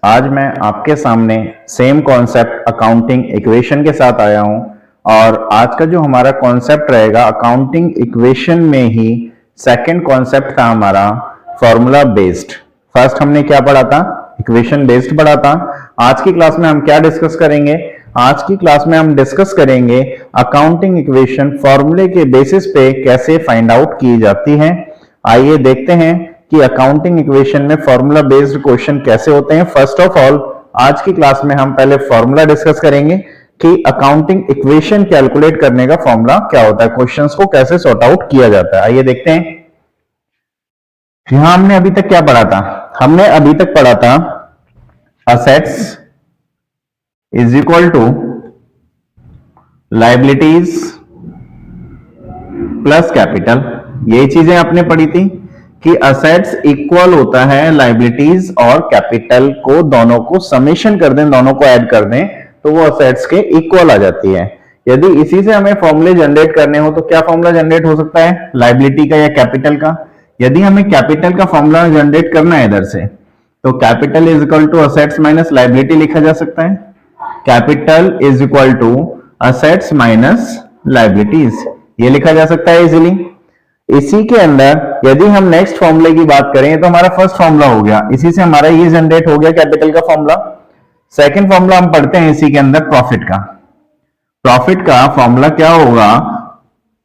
आज मैं आपके सामने सेम कॉन्सेप्ट अकाउंटिंग इक्वेशन के साथ आया हूं और आज का जो हमारा कॉन्सेप्ट रहेगा अकाउंटिंग इक्वेशन में ही सेकंड कॉन्सेप्ट था हमारा फॉर्मूला बेस्ड। फर्स्ट हमने क्या पढ़ा था? इक्वेशन बेस्ड पढ़ा था। आज की क्लास में हम क्या डिस्कस करेंगे? आज की क्लास में हम डिस्कस करेंगे अकाउंटिंग इक्वेशन फॉर्मूले के बेसिस पे कैसे फाइंड आउट की जाती है। आइए देखते हैं कि अकाउंटिंग इक्वेशन में फॉर्मूला बेस्ड क्वेश्चन कैसे होते हैं। फर्स्ट ऑफ ऑल आज की क्लास में हम पहले फॉर्मूला डिस्कस करेंगे कि अकाउंटिंग इक्वेशन कैलकुलेट करने का फॉर्मूला क्या होता है, क्वेश्चंस को कैसे सॉर्ट आउट किया जाता है। आइए देखते हैं। यहां हमने अभी तक क्या पढ़ा था? हमने अभी तक पढ़ा था assets is equal to liabilities plus capital. ये चीजें आपने पढ़ी थी कि असेट्स इक्वल होता है लायबिलिटीज और कैपिटल को, दोनों को समेशन कर दें, दोनों को ऐड कर दें तो वो असेट्स के इक्वल आ जाती है। यदि इसी से हमें फॉर्मूले जनरेट करने हो तो क्या फॉर्मूला जनरेट हो सकता है? लायबिलिटी का या कैपिटल का। यदि हमें कैपिटल का फॉर्मूला जनरेट करना है इधर से तो capital is equal to assets minus liability लिखा जा सकता है। Capital is equal to assets minus liabilities, ये लिखा जा सकता है इजीली। इसी के अंदर यदि हम नेक्स्ट फॉर्मूले की बात करें तो हमारा फर्स्ट फॉर्मूला हो गया, इसी से हमारा ये जनरेट हो गया कैपिटल का फॉर्मूला। सेकंड फॉर्मूला हम पढ़ते हैं इसी के अंदर प्रॉफिट का। प्रॉफिट का फॉर्मूला क्या होगा?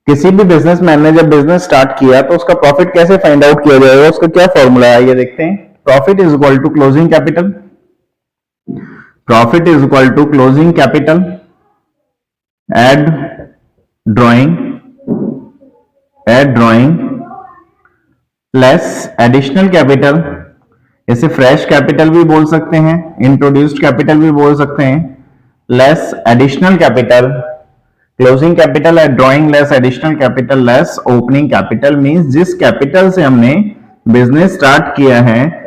किसी भी बिजनेसमैन ने जब बिजनेस स्टार्ट किया तो उसका प्रॉफिट कैसे फाइंड आउट किया जाएगा, उसका क्या फॉर्मूला है ये देखते हैं। Profit is equal to closing capital. Profit is equal to closing capital add drawing less additional capital. इसे फ्रेश कैपिटल भी बोल सकते हैं, इंट्रोड्यूस्ड कैपिटल भी बोल सकते हैं। Less additional capital, closing capital at drawing less additional capital less opening capital. Means जिस कैपिटल से हमने बिजनेस स्टार्ट किया है,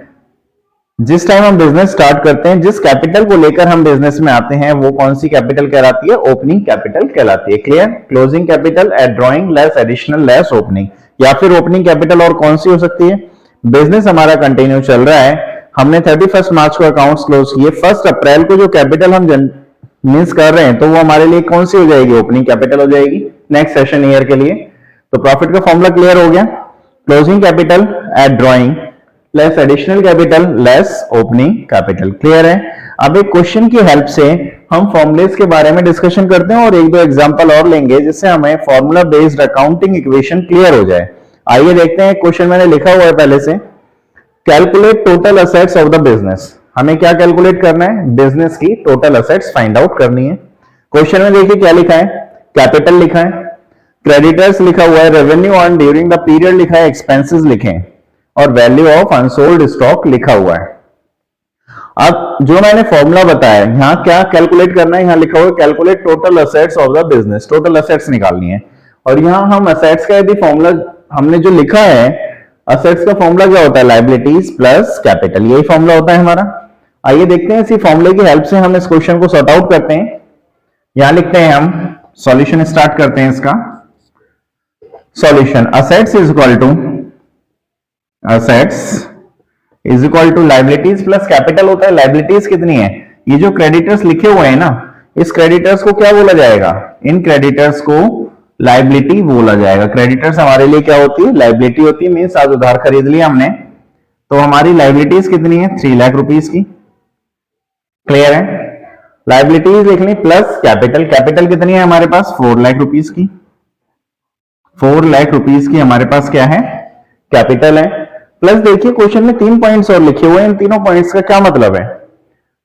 जिस टाइम हम बिजनेस स्टार्ट करते हैं, जिस कैपिटल को लेकर हम बिजनेस में आते हैं वो कौन सी कैपिटल कहलाती है? ओपनिंग कैपिटल कहलाती है। Clear? Closing capital at drawing less additional less opening, या फिर ओपनिंग कैपिटल और कौन सी हो सकती है? बिजनेस हमारा कंटिन्यू चल रहा है, हमने 31 मार्च को अकाउंट्स क्लोज किए, 1 अप्रैल को जो कैपिटल हम मीन्स कर रहे हैं तो वो हमारे लिए कौन सी हो जाएगी? ओपनिंग कैपिटल हो जाएगी नेक्स्ट सेशन ईयर के लिए। तो प्रॉफिट का फॉर्मूला क्लियर हो गया। Closing capital at drawing less additional capital less opening capital. Clear है? अब एक क्वेश्चन की हेल्प से हम फॉर्मूलेस के बारे में डिस्कशन करते हैं और एक दो एग्जांपल और लेंगे जिससे हमें formula based accounting equation clear हो जाए। आइए देखते हैं। क्वेश्चन मैंने लिखा हुआ है पहले से, calculate total assets of the business. हमें क्या कैलकुलेट करना है? बिजनेस की टोटल असेट्स फाइंड आउट करनी है। क्वेश्चन में देखिए क्या लिखा है, कैपिटल लिखा है, क्रेडिटर्स लिखा हुआ है, revenue earn during the period लिखा है, एक्सपेंसेस लिखे हैं और वैल्यू ऑफ अनसोल्ड स्टॉक लिखा हुआ है। अब जो मैंने फॉर्मूला बताया, यहां क्या कैलकुलेट करना है? यहां लिखा हुआ है calculate total assets of the business, total assets निकालनी है। और यहां हम असेट्स का यदि फॉर्मूला हमने जो लिखा है, असेट्स का फॉर्मूला क्या होता है? लायबिलिटीज प्लस कैपिटल, यही फॉर्मूला होता है हमारा। आइए देखते हैं इसी फॉर्मूले की हेल्प से हम इस क्वेश्चन को सॉर्ट आउट करते हैं। यहां लिखते हैं हम, सॉल्यूशन स्टार्ट करते हैं इसका। Solution assets is equal to assets is equal to liabilities plus capital होता है। लायबिलिटीज कितनी है? ये जो क्रेडिटर्स लिखे हुए हैं ना, इस क्रेडिटर्स को क्या बोला जाएगा? इन क्रेडिटर्स को लायबिलिटी बोला जाएगा। क्रेडिटर्स हमारे लिए क्या होती है? लायबिलिटी होती है। मींस आज उधार खरीद लिया हमने तो हमारी लायबिलिटीज कितनी है? 3 लाख रुपीस की। क्लियर है? लायबिलिटीज लिख ली प्लस कैपिटल। कैपिटल कितनी है हमारे पास? 4 लाख रुपीस की। 4 लाख रुपीस की हमारे पास क्या है? कैपिटल है। प्लस देखिए क्वेश्चन में 3 पॉइंट्स और लिखे हुए हैं। इन तीनों पॉइंट्स का क्या मतलब है?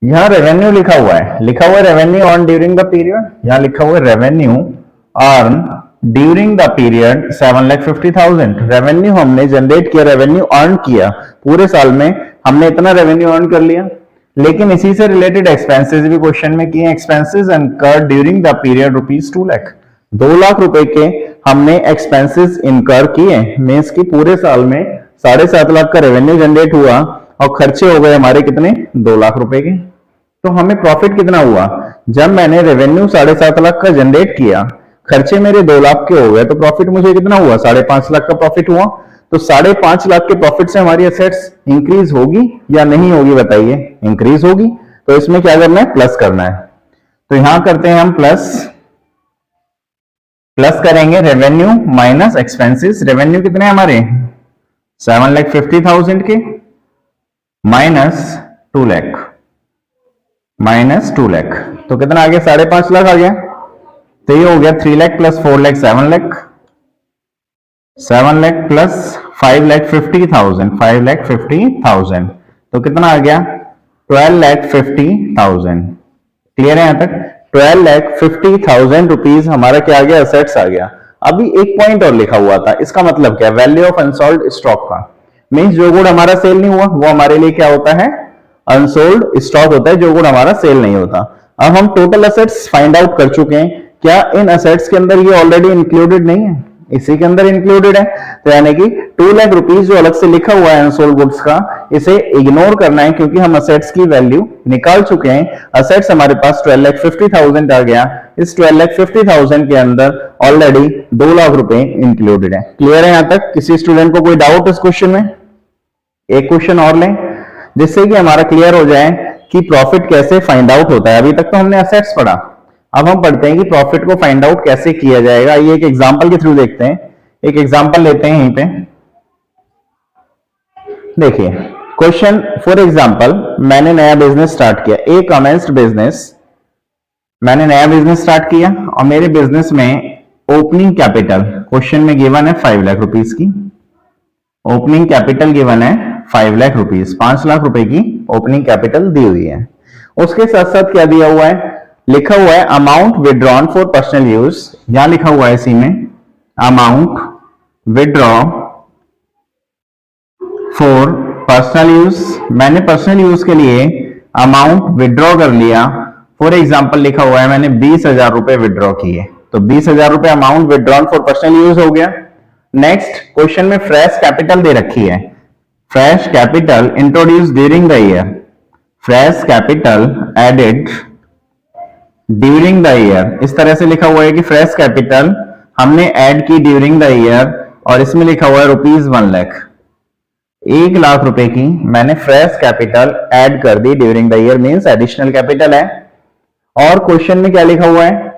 यहां रेवेन्यू लिखा हुआ है, लिखा हुआ है revenue earn during the period. यहां लिखा हुआ है revenue earn during the period 7,50,000। Revenue हमने जनरेट किया, रेवेन्यू अर्न किया, पूरे साल में हमने इतना रेवेन्यू अर्न कर लिया। लेकिन इसी से रिलेटेड एक्सपेंसेस भी क्वेश्चन में किए। Expenses incurred during the period ₹2 lakh, 2 lakh रुपए के हमने एक्सपेंसेस इनकर किए। मींस की पूरे साल में 7.5 लाख का रेवेन्यू जनरेट हुआ और खर्चे हो गए हमारे कितने? 2 लाख रुपए के। तो हमें प्रॉफिट कितना हुआ? जब मैंने रेवेन्यू 7.5 लाख का जनरेट किया, खर्चे मेरे 2 लाख के हो गए, तो प्रॉफिट मुझे कितना हुआ? 5.5 लाख का प्रॉफिट हुआ। तो 5.5 लाख के प्रॉफिट से हमारी एसेट्स इंक्रीज होगी या नहीं होगी बताइए? इंक्रीज होगी। तो इसमें क्या करना है? प्लस करना है। तो यहां करते हैं हम प्लस करेंगे रेवेन्यू माइनस एक्सपेंसेस। रेवेन्यू कितने हमारे? 7,50,000 के माइनस 2 लाख तो कितना आ गया? 5.5 लाख आ गया। तो ये हो गया 3 लाख प्लस 4 लाख 7 लाख, 7 लाख प्लस 5,50,000 तो कितना आ गया? 12,50,000। क्लियर है यहां तक? 12,50,000 रुपीज हमारा क्या आ गया? एसेट्स आ गया। अभी एक पॉइंट और लिखा हुआ था, इसका मतलब क्या? वैल्यू ऑफ अनसोल्ड स्टॉक का मींस जो गुड हमारा सेल नहीं हुआ वो हमारे लिए क्या होता है? अनसोल्ड स्टॉक होता है, जो गुड हमारा सेल नहीं होता। अब हम टोटल एसेट्स फाइंड आउट कर चुके हैं। क्या इन एसेट्स के अंदर ये ऑलरेडी इंक्लूडेड नहीं है? इसी के अंदर इंक्लूडेड है। तो यानी कि 2 लाख रुपीज जो अलग से लिखा हुआ है अनसोल्ड गुड्स का, इसे इग्नोर करना है क्योंकि हम असेट्स की वैल्यू निकाल चुके हैं। असेट्स हमारे पास 12,50,000 आ गया। इस 12,50,000 के अंदर ऑलरेडी 2 लाख रुपए इंक्लूडेड है। क्लियर है यहां तक? किसी स्टूडेंट को कोई डाउट इस क्वेश्चन में? एक क्वेश्चन और लें जिससे कि हमारा क्लियर हो जाए कि प्रॉफिट कैसे फाइंड आउट होता है। अभी तक तो हमने असेट्स पढ़ा, अब हम पढ़ते हैं कि प्रॉफिट को फाइंड आउट कैसे किया जाएगा। ये एक एग्जांपल के थ्रू देखते हैं। एक एग्जांपल लेते हैं यहीं पे। देखिए क्वेश्चन, फॉर एग्जांपल मैंने नया बिजनेस स्टार्ट किया, ए कमेंस्ड बिजनेस। मैंने नया बिजनेस स्टार्ट किया और मेरे बिजनेस में ओपनिंग कैपिटल क्वेश्चन में गिवन है 5 लाख रुपीज की। ओपनिंग कैपिटल गिवन है 5 लाख रुपीज, 5 लाख रुपए की ओपनिंग कैपिटल दी हुई है। उसके साथ साथ क्या दिया हुआ है? लिखा हुआ है amount withdrawn for personal use. यहां लिखा हुआ है इसी में amount withdraw for personal use. मैंने पर्सनल यूज के लिए अमाउंट विड्रॉ कर लिया। फॉर एग्जांपल लिखा हुआ है मैंने 20,000 रुपए विड्रॉ किए, तो 20,000 रुपए amount withdrawn for personal use हो गया। नेक्स्ट क्वेश्चन में फ्रेश कैपिटल दे रखी है। Fresh capital introduce during the year, fresh capital added during the year. इस तरह से लिखा हुआ है कि फ्रेश कैपिटल हमने ऐड की ड्यूरिंग द ईयर, और इसमें लिखा हुआ है रुपीज 1 लाख, 1 लाख रुपए की मैंने फ्रेश कैपिटल ऐड कर दी during the year, means additional capital है। और क्वेश्चन में क्या लिखा हुआ है?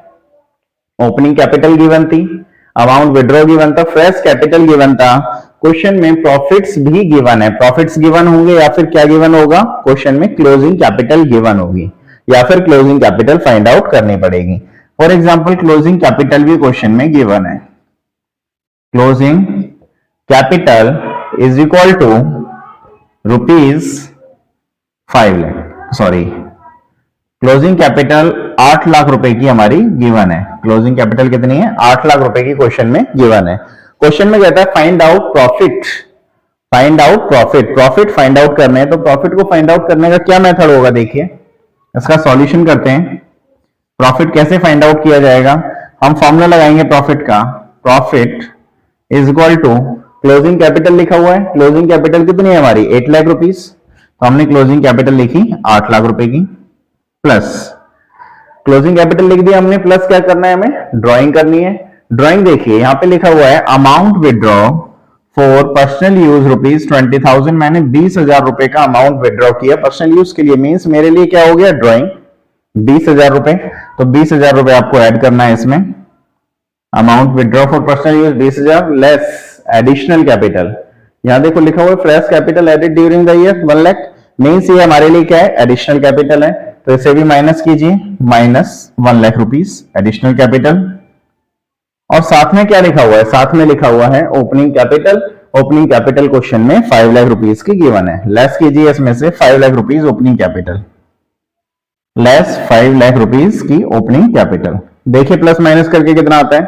ओपनिंग कैपिटल गिवन थी, अमाउंट विड्रॉ गिवन था, फ्रेश कैपिटल गिवन था। क्वेश्चन में प्रॉफिट्स भी गिवन है। प्रॉफिट्स गिवन होंगे या फिर क्या गिवन होगा? क्वेश्चन में क्लोजिंग कैपिटल गिवन होगी या फिर क्लोजिंग कैपिटल फाइंड आउट करनी पड़ेगी। फॉर एग्जांपल क्लोजिंग कैपिटल भी क्वेश्चन में गिवन है। Closing capital is equal to rupees 5 lakh, sorry closing capital 8 lakh रुपए की हमारी गिवन है। क्लोजिंग कैपिटल कितनी है? 8 लाख रुपए की क्वेश्चन में गिवन है। क्वेश्चन में कहता है find out profit. Find out profit, profit find out करने हैं, तो प्रॉफिट को फाइंड आउट करने का क्या मेथड होगा? देखिए इसका सॉल्यूशन करते हैं। प्रॉफिट कैसे फाइंड आउट किया जाएगा? हम फॉर्मूला लगाएंगे प्रॉफिट का। Profit is equal to closing capital लिखा हुआ है। क्लोजिंग कैपिटल कितनी है हमारी? 8 लाख रुपीज, तो हमने क्लोजिंग कैपिटल लिखी 8 लाख रुपए की, प्लस क्लोजिंग कैपिटल लिख दिया हमने, प्लस क्या करना है? हमें ड्राइंग करनी है। ड्राइंग देखिए यहां पे लिखा हुआ है amount withdraw for personal use rupees 20,000। मैंने 20,000 रुपए का अमाउंट विड्रॉ किया पर्सनल यूज के लिए, मींस मेरे लिए क्या हो गया? ड्राइंग 20,000 रुपए। तो 20,000 रुपए आपको ऐड करना है इसमें। Amount withdraw for personal use 20,000 less additional capital. यहां देखो लिखा हुआ है fresh capital added during the year 1 lakh, means ये हमारे लिए क्या है? एडिशनल कैपिटल है। तो इसे भी माइनस कीजिए, minus 1 lakh rupees additional capital. और साथ में क्या लिखा हुआ है? साथ में लिखा हुआ है opening capital. Opening capital question में 5 लाख रुपीज की गिवन है। लेस कीजिए इसमें से 5 lakh rupees opening capital, less 5 lakh rupees की ओपनिंग कैपिटल। देखिए प्लस माइनस करके कितना आता है?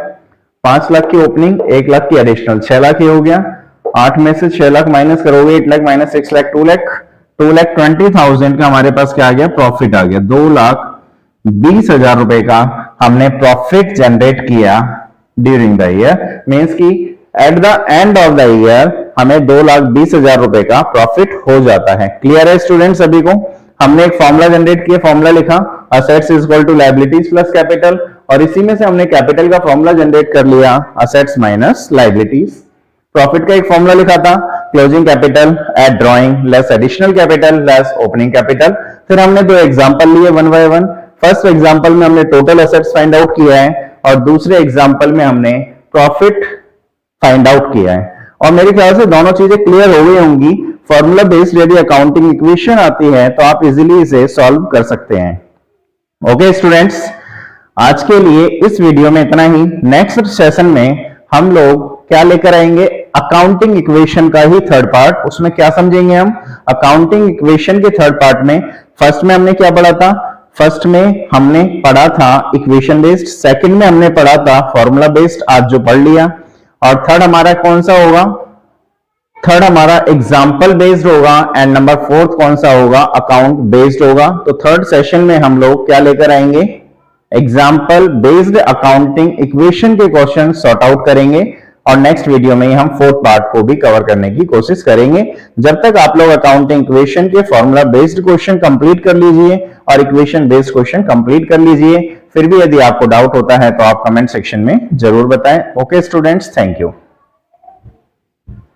5 लाख की ओपनिंग, 1 लाख की एडिशनल, 6 लाख ही हो गया। 8 में से 6 लाख माइनस करोगे 8 लाख माइनस 6 लाख 2 लाख, 2,20,000 का हमारे पास क्या आ गया? प्रॉफिट आ गया। 2,20,000 रुपए का हमने प्रॉफिट जनरेट किया ड्यूरिंग द ईयर, मींस की at the end of the year हमें 2,20,000 रुपए का प्रॉफिट हो जाता है। क्लियर है स्टूडेंट्स सभी को? हमने एक फॉर्मूला जनरेट किया, फॉर्मूला लिखा assets is equal to liabilities plus capital, और इसी में से हमने कैपिटल का फॉर्मूला जनरेट कर लिया असेट्स माइनस लायबिलिटीज। प्रॉफिट का एक फॉर्मूला लिखा था, closing capital at drawing less additional capital less opening capital. फिर हमने दो एग्जांपल लिए one by one. First example में हमने टोटल एसेट्स फाइंड आउट किया है और दूसरे एग्जांपल में हमने प्रॉफिट फाइंड आउट किया है। और मेरे ख्याल से दोनों चीजें क्लियर हो गई होंगी। फॉर्मूला बेस्ड यदि अकाउंटिंग इक्वेशन आती है तो आप इजीली इसे सॉल्व कर सकते हैं। ओके स्टूडेंट्स, आज के लिए इस वीडियो में इतना ही। नेक्स्ट सेशन में हम लोग क्या लेकर आएंगे, अकाउंटिंग इक्वेशन का ही थर्ड पार्ट। उसमें क्या समझेंगे हम, अकाउंटिंग इक्वेशन के थर्ड पार्ट में फर्स्ट में हमने क्या पढ़ा था, फर्स्ट में हमने पढ़ा था इक्वेशन बेस्ड, सेकंड में हमने पढ़ा था फॉर्मूला बेस्ड, आज जो पढ़ लिया। और थर्ड हमारा कौन सा होगा, थर्ड हमारा एग्जाम्पल बेस्ड होगा एंड नंबर फोर्थ कौन सा होगा, अकाउंट बेस्ड होगा। तो थर्ड सेशन में हम लोग क्या लेकर आएंगे, एग्जाम्पल बेस्ड अकाउंटिंग इक्वेशन के क्वेश्चन सॉर्ट आउट करेंगे और नेक्स्ट वीडियो में हम फोर्थ पार्ट को भी कवर करने की कोशिश करेंगे। जब तक आप लोग अकाउंटिंग इक्वेशन के फॉर्मूला बेस्ड क्वेश्चन कंप्लीट कर लीजिए और इक्वेशन बेस्ड क्वेश्चन कंप्लीट कर लीजिए। फिर भी यदि आपको डाउट होता है तो आप कमेंट सेक्शन में जरूर बताएं। Okay students, thank you.